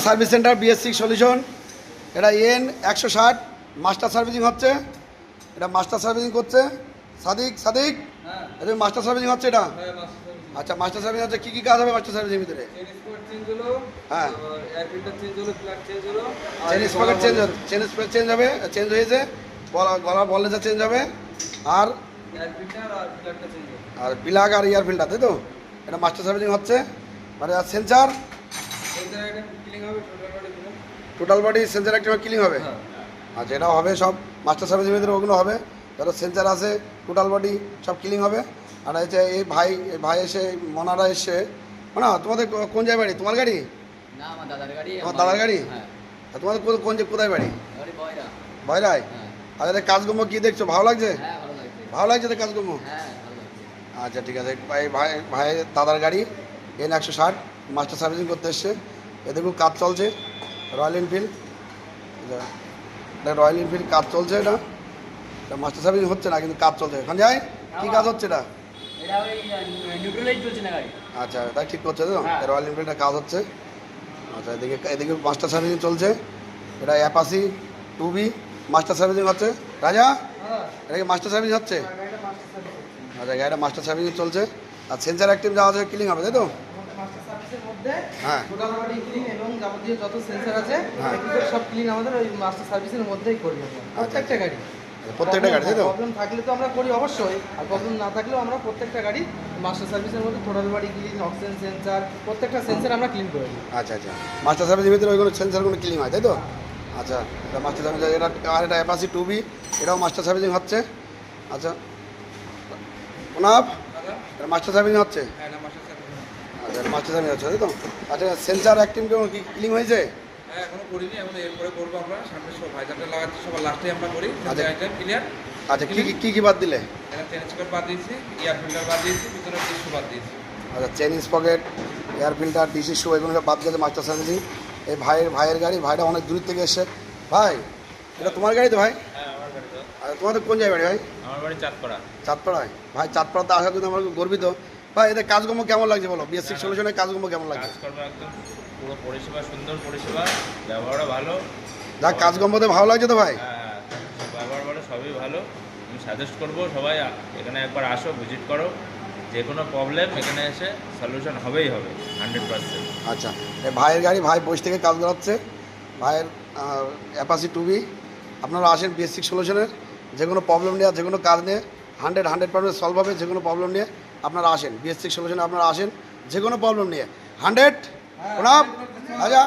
Service centre BS6 solution. এটা N160 master servicing হচ্ছে। এটা মাস্টার সার্ভিসিং করছে সাদিক। এটা মাস্টার সার্ভিসিং হচ্ছে এটা। আচ্ছা, মাস্টার সার্ভিসিং হচ্ছে। কী কী কাজ হবে মাস্টার সার্ভিসিং ভিতরে? হ্যাঁ, চেন স্পকেট চেঞ্জ হবে, চেঞ্জ হয়েছে। গলা বলেজা চেঞ্জ হবে, আর প্লাগ আর ইয়ার ফিল্টার, তাই তো? এটা মাস্টার সার্ভিসিং হচ্ছে। মানে আর সেন্সার, টোটাল বডি সেন্সার একটা ক্লিন হবে। আচ্ছা, এটা হবে সব মাস্টার সার্ভিসের ভিতরে, ওগুলো হবে। ধরো সেন্সার আছে, টোটাল বডি সব ক্লিন হবে। আর হচ্ছে এই ভাই এসে মনারা এসে, মানে তোমাদের কোন জায়গায় বাড়ি? তোমার গাড়ি? না, আমার দাদার গাড়ি। তোমার দাদার গাড়ি? আর তোমাদের কোথায় বাড়ি? বয়রায়। আর এদের কাজকর্ম কী দেখছো? ভালো লাগছে? ভালো লাগছে এদের কাজকর্ম? আচ্ছা, ঠিক আছে। ভাইয়ের দাদার গাড়ি N160 মাস্টার সার্ভিসিং করতে এসছে। এদের খুব কাজ চলছে। রয়্যাল এনফিল্ড, এটা রয়্যাল এনফিল্ড কাজ চলছে। এটা মাস্টার সার্ভিসিং হচ্ছে না, কিন্তু কাজ চলছে। এখন যাই, কী কাজ হচ্ছে এটা? আচ্ছা, তাই ঠিক করছে তো? রয়্যাল এনফিল্ডের কাজ হচ্ছে। আচ্ছা, এদিকে মাস্টার সার্ভিসিং চলছে। এটা অ্যাপাচি 2B মাস্টার সার্ভিসিং হচ্ছে। রাজা, এটা কি মাস্টার সার্ভিসিং হচ্ছে? আচ্ছা, গাড়িটা মাস্টার সার্ভিসিং চলছে। আর সেন্সার অ্যাক্টিভ যাওয়া আছে, ক্লিন হবে, তাই তো? হ্যাঁ, টোটাল বডি ক্লিন এবং যাবতীয় যত সেন্সর আছে সব ক্লিন আমাদের ওই মাস্টার সার্ভিসের মধ্যেই করি আমরা প্রত্যেকটা গাড়ি। তাই তো? প্রবলেম থাকলে তো আমরা করি অবশ্যই, আর প্রবলেম না থাকলেও আমরা প্রত্যেকটা গাড়ি মাস্টার সার্ভিসের মধ্যে total body clean, oxygen sensor, প্রত্যেকটা সেন্সার আমরা ক্লিন করে দিই। আচ্ছা, মাস্টার সার্ভিসের ভিতরে ওইগুলো সেন্সারগুলো ক্লিন হয়, তাই তো? আচ্ছা, এটা মাস্টার সার্ভিস। এটা আর এটা অ্যাপাচি 2B, এটাও মাস্টার সার্ভিসিং হচ্ছে। আচ্ছা, ওনার এটা মাস্টার সার্ভিসিং হচ্ছে। আচ্ছা, মাস্টার সার্ভিসিং হচ্ছে, তাই তো? আচ্ছা, সেন্সার অ্যাক্টিভ কি ক্লিন হয়েছে? এখনো করিনি, এখন এরপরে করবো আমরা। সামনে সব ভাইজারটা লাগাচ্ছি, সবার লাস্টে আমরা করি। ক্লিয়ার। আচ্ছা, কি বাদ দিলে? এটা চেন স্পকেট বাদ দিয়েছি, এয়ার ফিল্টার বাদ দিয়েছি, ভিতরে টিস্যু বাদ দিয়েছি। আচ্ছা, chain sprocket, air filter, DC shoe, এগুলো সব বাদ গেছে মাস্টার সার্ভিসিং। এই ভাইয়ের গাড়ি। ভাইটা অনেক দূর থেকে এসছে। ভাই, এটা তোমার গাড়ি তো ভাই? হ্যাঁ, আমার গাড়ি তো। আচ্ছা, তোমাদের কোন জায়গায় বাড়ি ভাই? আমার বাড়ি চাঁদপাড়া। চাঁদপাড়ায়? ভাই, চাঁদপাড়াতে আসার জন্য আমরা খুব গর্বিত। ভাই, এদের কাজকর্ম কেমন লাগছে বলো? বিএস6 সলিউশনের কাজকর্ম কেমন লাগছে? কাজকর্ম একদম পুরো পরিষেবা, সুন্দর পরিষেবা, ব্যবহারও ভালো। যাক, কাজকর্মতে ভালো লাগছে তো ভাই? হ্যাঁ, ব্যবহার ভালো, সবই ভালো। আমি সাজেস্ট করবো সবাই এখানে একবার আসো, ভিজিট করো। যে কোনো প্রবলেম এখানে এসে সলিউশন হবেই হবে 100%। আচ্ছা, এই ভাইয়ের গাড়ি, ভাই বসে থেকে কাজ করাচ্ছে। ভাইয়ের অ্যাপাচি 2B। আপনারা আসেন বিএস6 সলিউশনের, যে কোনো প্রবলেম নিয়ে, যে কোনো কাজ নিয়ে 100% সলভ হবে। যে কোনো প্রবলেম নিয়ে আপনারা আসেন বিএস6 সলিউশনে, আপনারা আসেন যে কোনো প্রবলেম নিয়ে 100। প্রণাম। আচ্ছা।